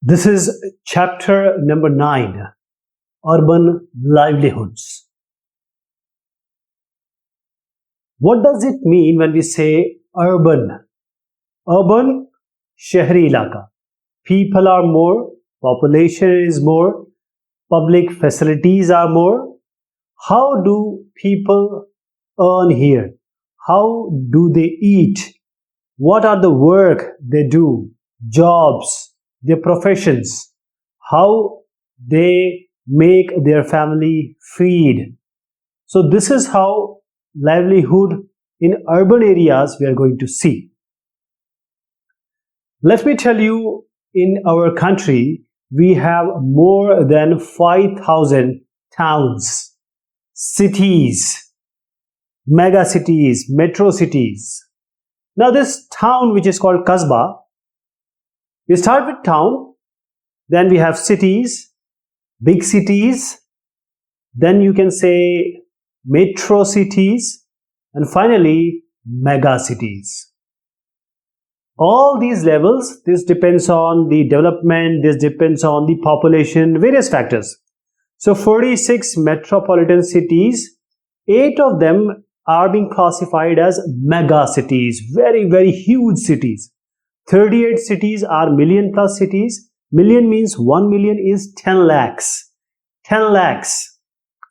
This is chapter number 9, Urban Livelihoods. What does it mean when we say urban? Urban, shahri ilaka. People are more, population is more, public facilities are more. How do people earn here? How do they eat? What are the work they do? Jobs, their professions, how they make their family feed. So this is how livelihood in urban areas we are going to see. Let me tell you, in our country, we have more than 5,000 towns, cities, mega cities, metro cities. Now this town which is called Kasbah, we start with town, then we have cities, big cities, then you can say metro cities, and finally mega cities. All these levels, this depends on the development, this depends on the population, various factors. So 46 metropolitan cities, 8 of them are being classified as mega cities, very, very huge cities. 38 cities are million plus cities. Million means 1 million is 10 lakhs. 10 lakhs.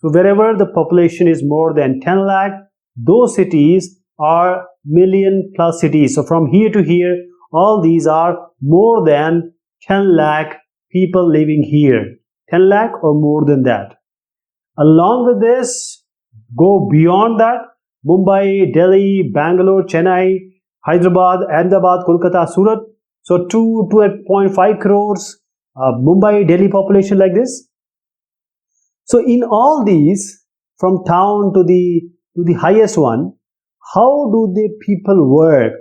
So wherever the population is more than 10 lakh, those cities are million plus cities. So from here to here, all these are more than 10 lakh people living here. 10 lakh or more than that. Along with this, go beyond that, Mumbai, Delhi, Bangalore, Chennai, Hyderabad, Ahmedabad, Kolkata, Surat. So 2.5 crores, Mumbai, Delhi population like this. So in all these, from town to the highest one, how do the people work?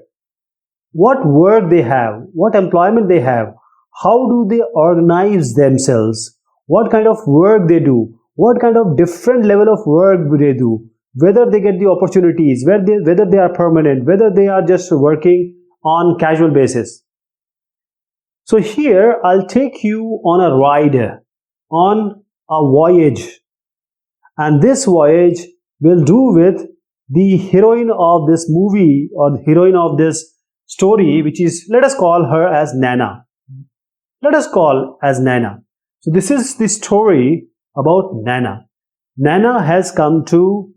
What work they have? What employment they have? How do they organize themselves? What kind of work they do? What kind of different level of work do they do? Whether they get the opportunities, whether they are permanent, whether they are just working on casual basis. So here I'll take you on a ride, on a voyage, and this voyage will do with the heroine of this movie or the heroine of this story, which is, let us call her as Nana. Let us call as Nana. So this is the story about Nana. Nana has come to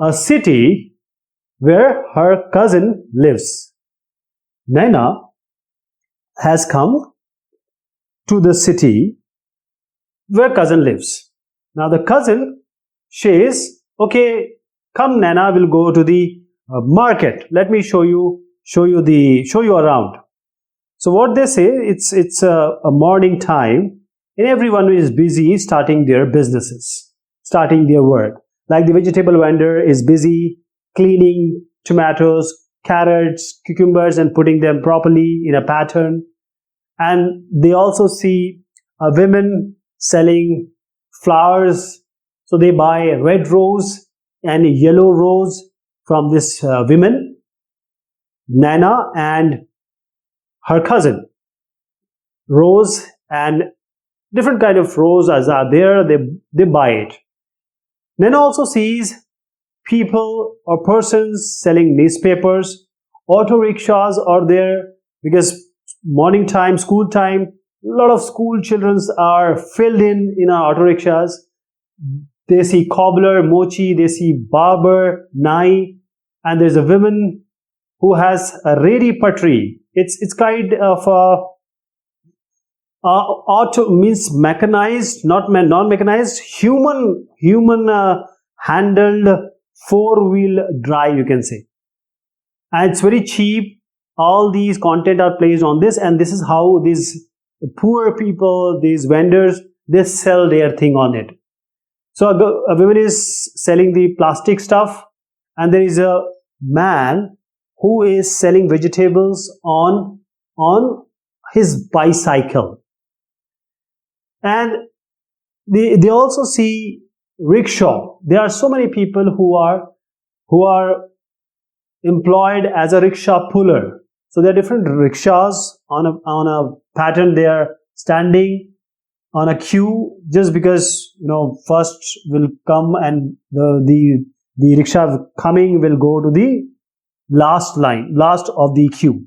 a city where her cousin lives. Nana has come to the city where cousin lives. Now the cousin says, okay, come Nana, we'll go to the market. Let me show you around. So what they say, it's a morning time and everyone is busy starting their businesses, starting their work. Like the vegetable vendor is busy cleaning tomatoes, carrots, cucumbers and putting them properly in a pattern. And they also see women selling flowers. So they buy a red rose and a yellow rose from this women, Nana and her cousin. Rose and different kind of roses are there, they buy it. Nana also sees people or persons selling newspapers, auto rickshaws are there because morning time, school time, a lot of school children are filled in our auto rickshaws. They see cobbler, mochi, they see barber, nai, and there's a woman who has a ready patri. It's kind of auto means mechanized, not non-mechanized, human handled 4-wheel drive, you can say. And it's very cheap. All these content are placed on this, and this is how these poor people, these vendors, they sell their thing on it. So a woman is selling the plastic stuff, and there is a man who is selling vegetables on his bicycle. And they also see rickshaw. There are so many people who are employed as a rickshaw puller. So there are different rickshaws on a pattern they are standing on a queue just because first will come and the rickshaw coming will go to the last of the queue.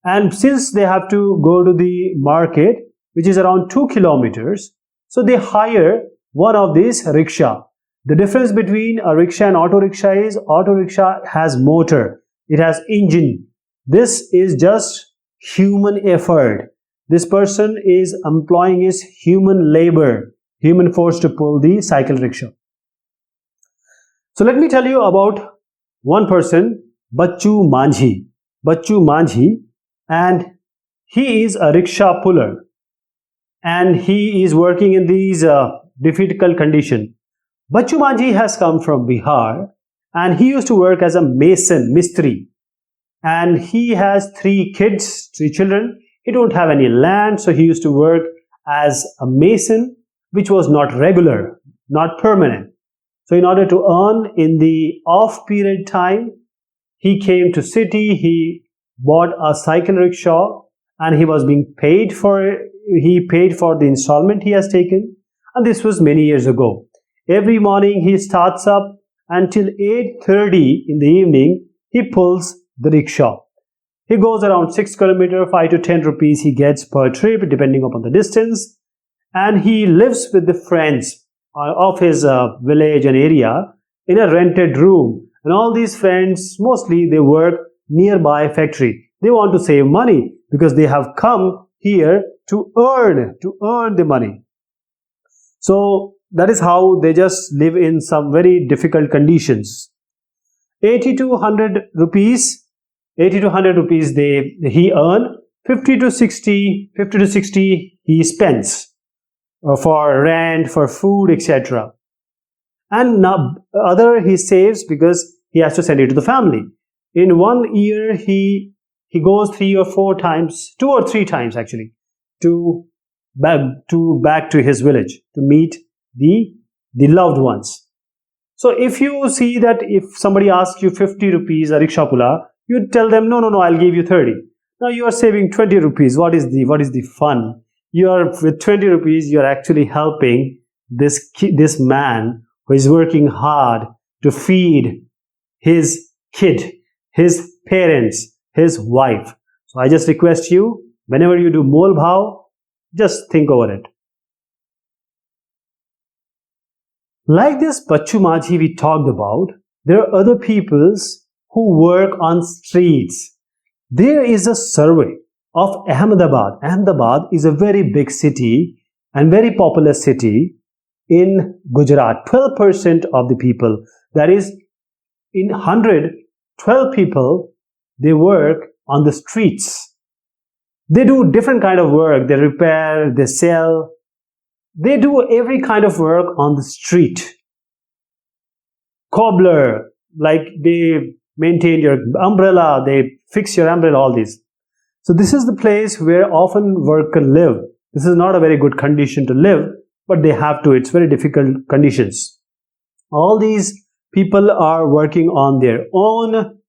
And since they have to go to the market, which is around 2 kilometers, so they hire one of these rickshaw. The difference between a rickshaw and auto rickshaw is auto rickshaw has motor, it has engine. This is just human effort. This person is employing his human labor, human force to pull the cycle rickshaw. So let me tell you about one person, Bachchu Manjhi. Bachchu Manjhi, and he is a rickshaw puller, and he is working in these difficult conditions. Bachchu Manjhi has come from Bihar, and he used to work as a mason, mistri, and he has 3 kids, 3 children. He don't have any land, so he used to work as a mason, which was not regular, not permanent. So in order to earn in the off-period time, he came to city, he bought a cycle rickshaw, and he was being paid for it. He paid for the installment he has taken, and this was many years ago. Every morning he starts up until 8:30 in the evening, he pulls the rickshaw. He goes around 6 kilometers, 5 to 10 rupees he gets per trip depending upon the distance, and he lives with the friends of his village and area in a rented room. And all these friends, mostly they work nearby factory. They want to save money because they have come here to earn the money. So that is how they just live in some very difficult conditions. 80 to 100 rupees he earn, 50 to 60 he spends for rent, for food, etc. And now other he saves because he has to send it to the family. In 1 year he goes 3 or 4 times, 2 or 3 times actually, back to his village to meet the loved ones. So if you see that if somebody asks you 50 rupees a rickshaw puller, you tell them no, I'll give you 30. Now you are saving 20 rupees. What is the fun? You are with 20 rupees, you are actually helping this man who is working hard to feed his kid, his parents, his wife. So I just request you, whenever you do Mol Bhav, just think over it. Like this Bachchu Manjhi we talked about, there are other peoples who work on streets. There is a survey of Ahmedabad. Ahmedabad is a very big city and very populous city in Gujarat. 12% of the people, that is in 100, 12 people, they work on the streets. They do different kind of work. They repair, they sell. They do every kind of work on the street. Cobbler, like they maintain your umbrella, they fix your umbrella, all these. So this is the place where often workers live. This is not a very good condition to live, but they have to. It's very difficult conditions. All these people are working on their own.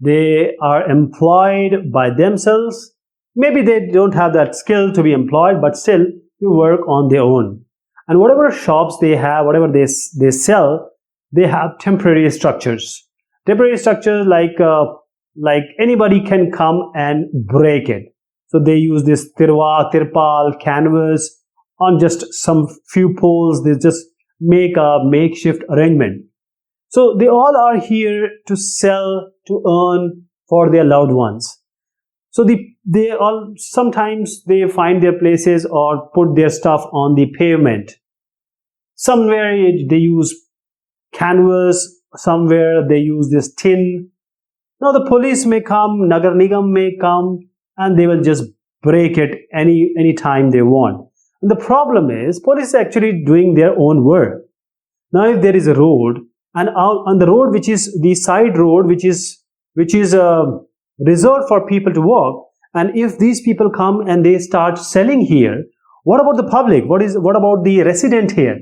They are employed by themselves. Maybe they don't have that skill to be employed, but still they work on their own. And whatever shops they have, whatever they sell, they have temporary structures. Temporary structures like anybody can come and break it. So they use this tirpal, canvas on just some few poles. They just make a makeshift arrangement. So they all are here to sell, to earn for their loved ones. So they all sometimes they find their places or put their stuff on the pavement. Somewhere they use canvas, somewhere they use this tin. Now the police may come, Nagar Nigam may come, and they will just break it any time they want. And the problem is, police is actually doing their own work. Now if there is a road, and out on the road which is the side road, which is reserved for people to walk, and if these people come and they start selling here, what about the public? What about the resident here?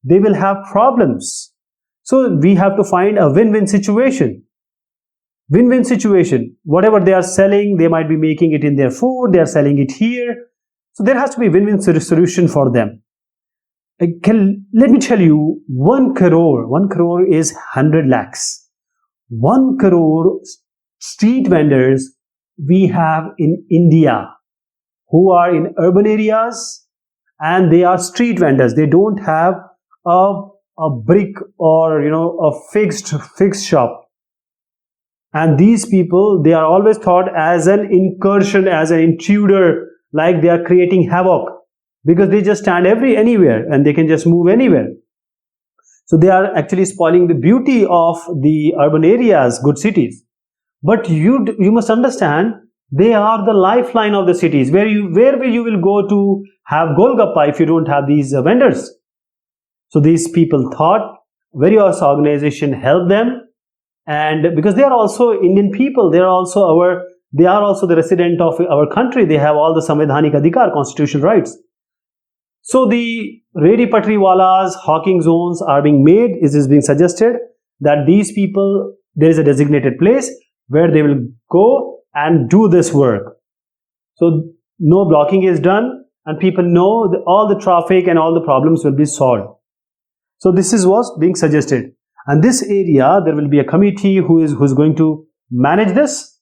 They will have problems. So we have to find a win-win situation. Win-win situation. Whatever they are selling, they might be making it in their food, they are selling it here. So there has to be win-win solution for them. Let me tell you, 1 crore is 100 lakhs. 1 crore street vendors we have in India who are in urban areas, and they are street vendors. They don't have a brick or a fixed shop. And these people, they are always thought as an incursion, as an intruder, like they are creating havoc, because they just stand anywhere and they can just move anywhere. So they are actually spoiling the beauty of the urban areas, good cities. But you must understand, they are the lifeline of the cities. Where you will go to have Golgappa if you don't have these vendors? So these people thought various organization help them, and because they are also Indian people, they are also the resident of our country. They have all the Samvidhanik Adhikar, constitutional rights. So the Redi Patri Walas, hawking zones are being made. It is being suggested that these people, there is a designated place where they will go and do this work. So no blocking is done, and people know that all the traffic and all the problems will be solved. So this is what's being suggested. And this area, there will be a committee who's going to manage this,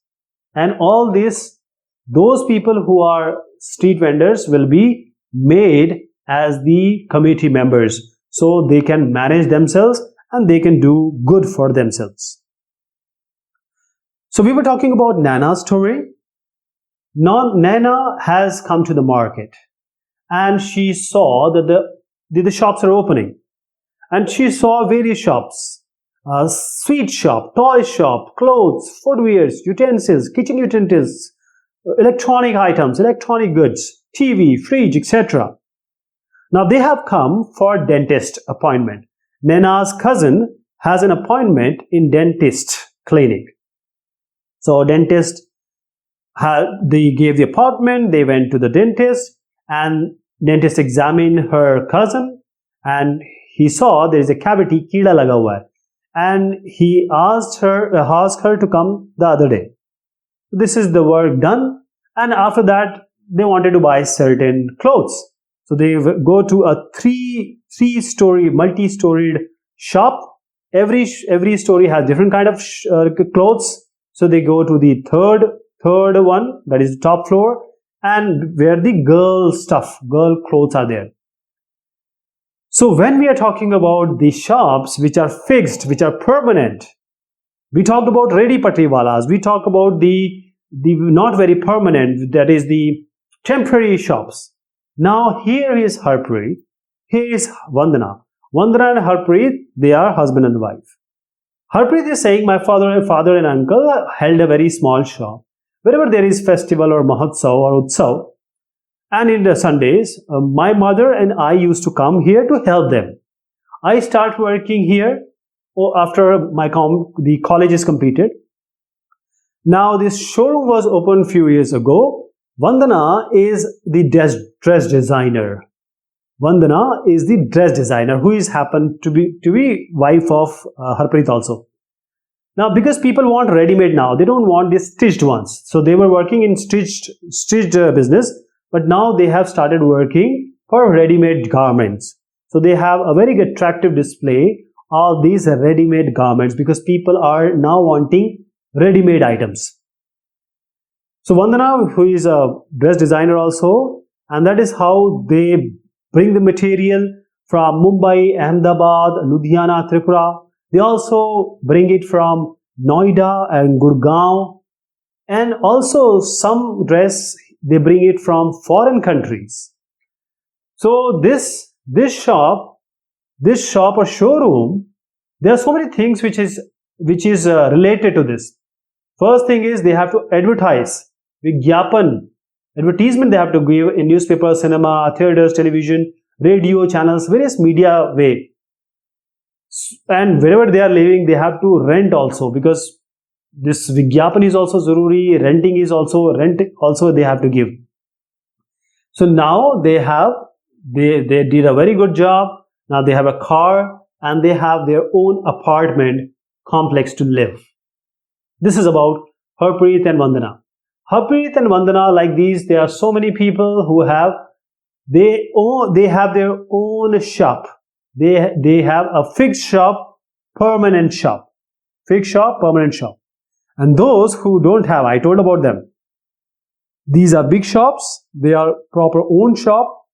and all this, those people who are street vendors will be made as the committee members, so they can manage themselves and they can do good for themselves. So we were talking about Nana's story. Now Nana has come to the market, and she saw that the shops are opening, and she saw various shops: sweet shop, toy shop, clothes, footwears, utensils, kitchen utensils, electronic items, electronic goods, TV, fridge, etc. Now they have come for dentist appointment. Nana's cousin has an appointment in dentist clinic. So dentist, they gave the appointment, they went to the dentist, and dentist examined her cousin, and he saw there is a cavity, keeda laga hua hai, and he asked her to come the other day. This is the work done, and after that they wanted to buy certain clothes. So they go to a three-story, multi-storied shop. Every story has different kind of clothes. So they go to the third one, that is the top floor, and where the girl clothes are there. So when we are talking about the shops which are fixed, which are permanent, we talked about Redi Patri Walas, we talk about the not very permanent, that is the temporary shops. Now here is Harpreet, here is Vandana. Vandana and Harpreet, they are husband and wife. Harpreet is saying, my father and uncle held a very small shop. Wherever there is festival or mahotsav or utsav, and in the Sundays, my mother and I used to come here to help them. I start working here after the college is completed. Now this showroom was opened a few years ago. Vandana is the dress designer. Vandana is the dress designer who is happened to be wife of Harpreet also. Now because people want ready-made now, they don't want the stitched ones. So they were working in stitched business, but now they have started working for ready-made garments. So they have a very attractive display of these ready-made garments, because people are now wanting ready-made items. So Vandana, who is a dress designer also, and that is how they bring the material from Mumbai, Ahmedabad, Ludhiana, Tripura. They also bring it from Noida and Gurgaon, and also some dress they bring it from foreign countries. So this shop or showroom, there are so many things which is related to this. First thing is they have to advertise. Advertisement they have to give in newspaper, cinema, theaters, television, radio channels, various media way. And wherever they are living, they have to rent also, because this Vigyapan is also zaruri, renting is also, they have to give. So now they did a very good job. Now they have a car and they have their own apartment complex to live. This is about Harpreet and Vandana. Harpreet and Vandana, like these, there are so many people who have they have their own shop. They have a fixed shop, permanent shop, fixed shop, permanent shop. And those who don't have, I told about them. These are big shops. They are proper own shop,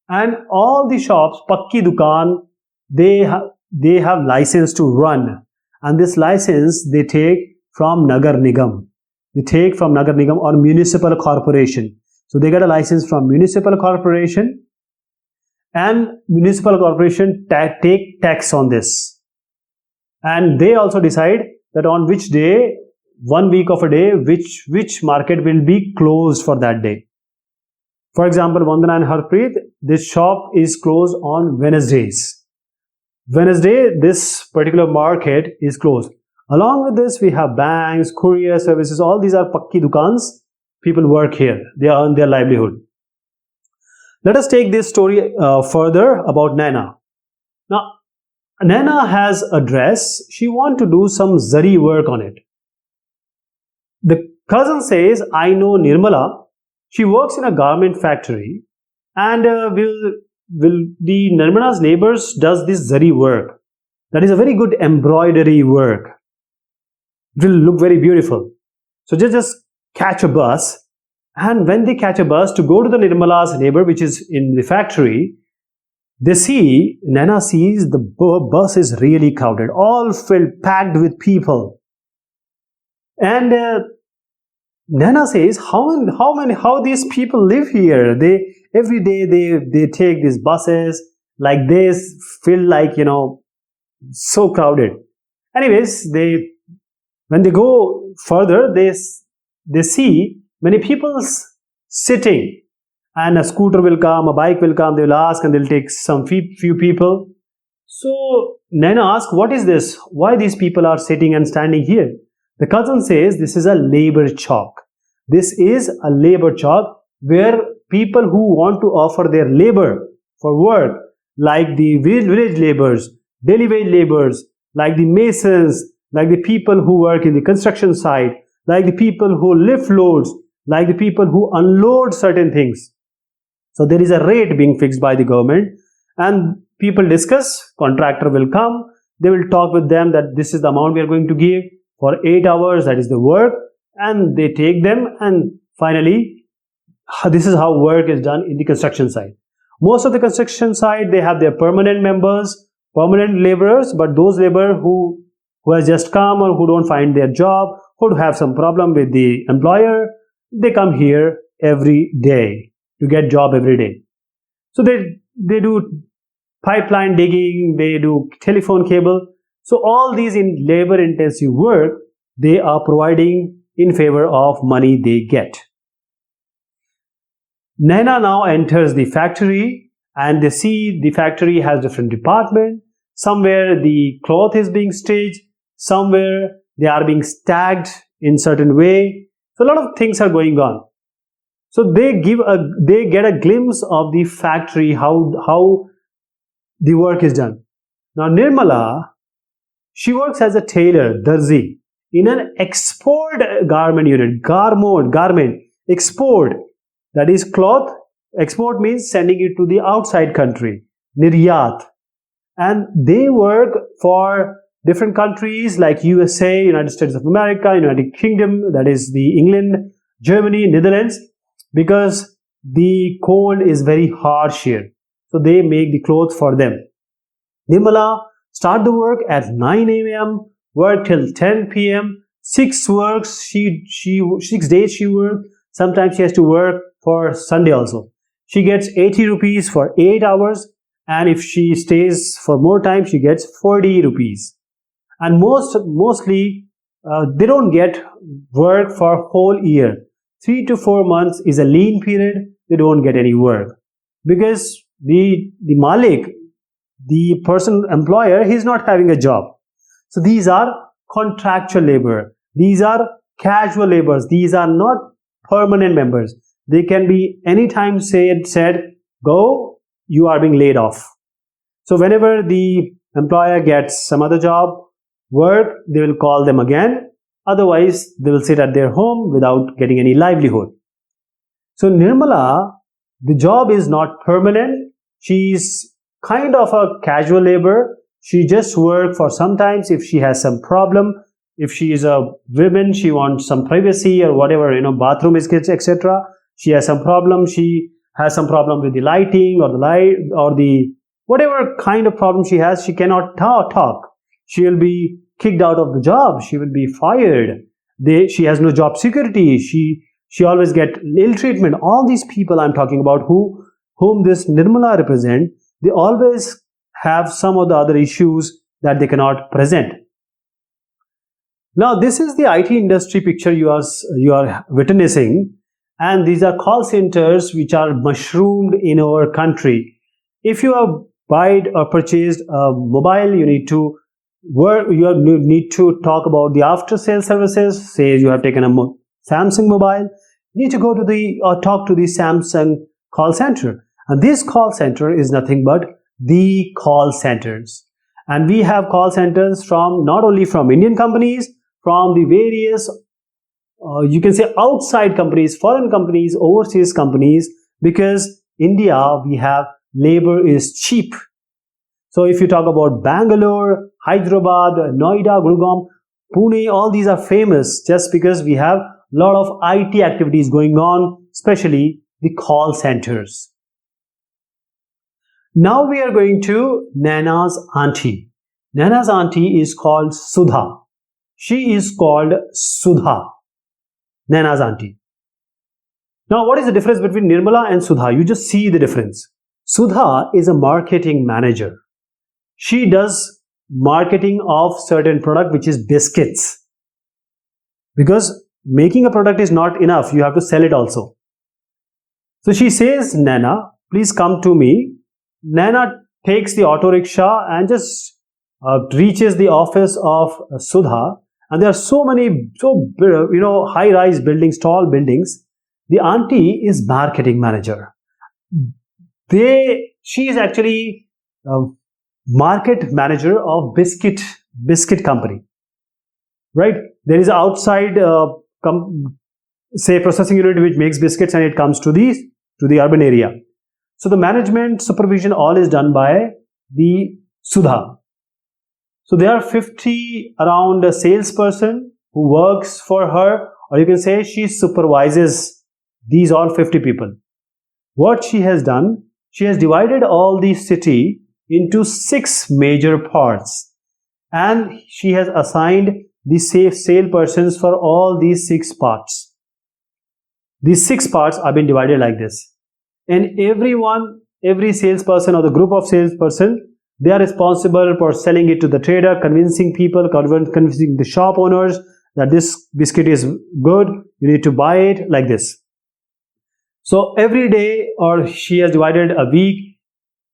and all the shops, pakki dukan, they have license to run, and this license they take from Nagar Nigam. They take from Nagar Nigam or municipal corporation. So they get a license from municipal corporation, and municipal corporation take tax on this. And they also decide that on which day, 1 week of a day, which market will be closed for that day. For example, Vandana and Harpreet, this shop is closed on Wednesdays. Wednesday, this particular market is closed. Along with this, we have banks, courier services, all these are pakki dukans. People work here. They earn their livelihood. Let us take this story further about Naina. Now, Naina has a dress. She wants to do some zari work on it. The cousin says, I know Nirmala. She works in a garment factory, and will the Nirmala's neighbors does this zari work. That is a very good embroidery work. It will look very beautiful. So just catch a bus, and when they catch a bus to go to the Nirmala's neighbor, which is in the factory, Naina sees the bus is really crowded, all filled, packed with people. And Naina says, how these people live here? Every day they take these buses like this, feel like, so crowded. Anyways, when they go further, they see many people sitting, and a scooter will come, a bike will come, they will ask, and they'll take some few people. So Naina asks, what is this? Why these people are sitting and standing here? The cousin says, this is a labor chalk. This is a labor chalk where people who want to offer their labor for work, like the village laborers, daily wage laborers, like the masons, like the people who work in the construction site, like the people who lift loads, like the people who unload certain things. So there is a rate being fixed by the government, and people discuss, contractor will come, they will talk with them that this is the amount we are going to give for 8 hours, that is the work, and they take them, and finally this is how work is done in the construction site. Most of the construction site, they have their permanent members, permanent laborers, but those laborers who has just come or who don't find their job, who have some problem with the employer, they come here every day to get job every day. So they do pipeline digging, they do telephone cable. So all these in labor intensive work, they are providing in favor of money they get. Naina now enters the factory, and they see the factory has different departments. Somewhere the cloth is being stitched, somewhere they are being stacked in certain way. So a lot of things are going on. So they get a glimpse of the factory, how the work is done. Now Nirmala, she works as a tailor, darzi, in an export garment unit. Garment, export, that is cloth. Export means sending it to the outside country, niryat. And they work for different countries like USA, United States of America, United Kingdom, that is the England, Germany, Netherlands, because the cold is very harsh here. So they make the clothes for them. Nirmala start the work at 9 a.m., work till 10 p.m. 6 days she works. Sometimes she has to work for Sunday also. She gets 80 rupees for 8 hours, and if she stays for more time, she gets 40 rupees. And mostly they don't get work for whole year. 3 to 4 months is a lean period. They don't get any work because the Malik, the person employer, he's not having a job. So these are contractual labor. These are casual laborers. These are not permanent members. They can be anytime said, go, you are being laid off. So whenever the employer gets some other job, work, they will call them again Otherwise, they will sit at their home without getting any livelihood. So Nirmala, the job is not permanent. She's kind of a casual labor. She just works for sometimes if she has some problem. If she is a woman, she wants some privacy or whatever, bathroom is etc. She has some problem. She has some problem with the lighting or the light or the whatever kind of problem she has. She cannot talk. She will be kicked out of the job. She will be fired. She has no job security. She always get ill treatment. All these people I'm talking about whom this Nirmala represent, they always have some of the other issues that they cannot present. Now this is the IT industry picture you are witnessing, and these are call centers which are mushroomed in our country. If you have bought or purchased a mobile, you need to talk about the after sales services. Say you have taken a Samsung mobile, you need to go to talk to the Samsung call center. And this call center is nothing but the call centers. And we have call centers from not only from Indian companies, from the various, you can say outside companies, foreign companies, overseas companies, because India, we have labor is cheap. So if you talk about Bangalore, Hyderabad, Noida, Gurgaon, Pune, all these are famous just because we have a lot of IT activities going on, especially the call centers. Now we are going to Naina's auntie. Naina's auntie is called Sudha. She is called Sudha, Naina's auntie. Now what is the difference between Nirmala and Sudha? You just see the difference. Sudha is a marketing manager. She does marketing of certain product, which is biscuits. Because making a product is not enough, you have to sell it also. So she says, Naina, please come to me. Naina takes the auto rickshaw and just reaches the office of Sudha. And there are so many, high-rise buildings, tall buildings. The auntie is marketing manager. She is actually market manager of biscuit company, right? There is outside say processing unit which makes biscuits, and it comes to the urban area. So the management supervision all is done by the Sudha. So there are 50 around a salesperson who works for her, or you can say she supervises these all 50 people. What she has done, she has divided all the city into 6 major parts, and she has assigned the salespersons for all these 6 parts. These 6 parts have been divided like this, and every salesperson or the group of salesperson, they are responsible for selling it to the trader, convincing people, convincing the shop owners that this biscuit is good, you need to buy it, like this. So every day, or she has divided a week,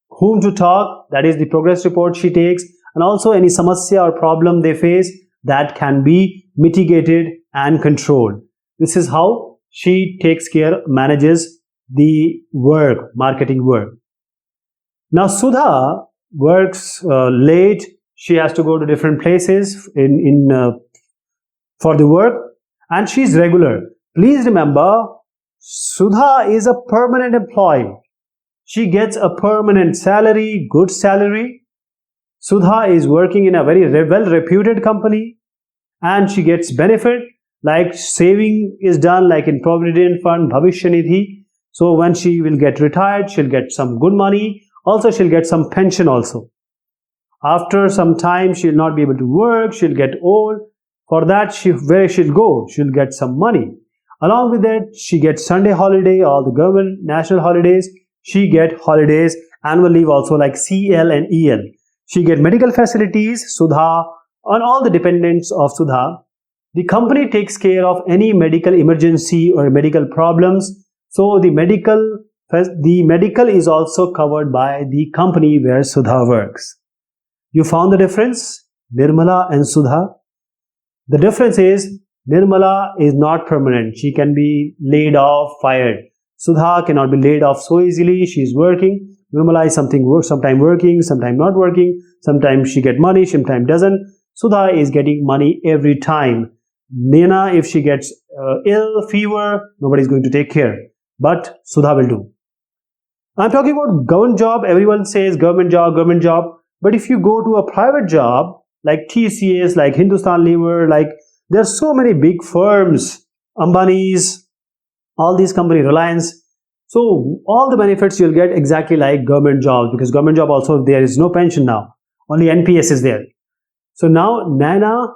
whom to talk, that is the progress report she takes, and also any samasya or problem they face that can be mitigated and controlled. This is how she takes care, manages the work, marketing work. Now Sudha works late. She has to go to different places for the work, and she is regular. Please remember, Sudha is a permanent employee. She gets a permanent salary, good salary. Sudha is working in a very well-reputed company, and she gets benefit like saving is done like in Provident Fund, Bhavishya Nidhi. So when she will get retired, she'll get some good money. Also, she'll get some pension also. After some time, she'll not be able to work. She'll get old. For that, where she'll go? She'll get some money. Along with that, she gets Sunday holiday, all the government national holidays. She get holidays, annual leave also like CL and EL. She get medical facilities, Sudha, and all the dependents of Sudha. The company takes care of any medical emergency or medical problems. So the medical is also covered by the company where Sudha works. You found the difference? Nirmala and Sudha. The difference is Nirmala is not permanent. She can be laid off, fired. Sudha cannot be laid off so easily. She is working. Nirmala is sometime working, sometime not working. Sometimes she get money, sometimes doesn't. Sudha is getting money every time. Naina, if she gets ill, fever, nobody's going to take care. But Sudha will do. I'm talking about government job. Everyone says government job, government job. But if you go to a private job, like TCS, like Hindustan Lever, like there are so many big firms, Ambani's, all these companies, Reliance. So all the benefits you'll get exactly like government jobs, because government job also there is no pension now. Only NPS is there. So now Naina,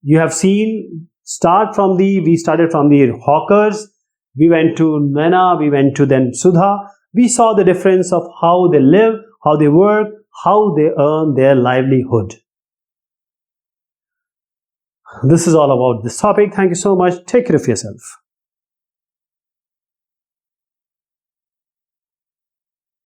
you have seen, we started from the hawkers, we went to Naina, we went to then Sudha. We saw the difference of how they live, how they work, how they earn their livelihood. This is all about this topic. Thank you so much. Take care of yourself.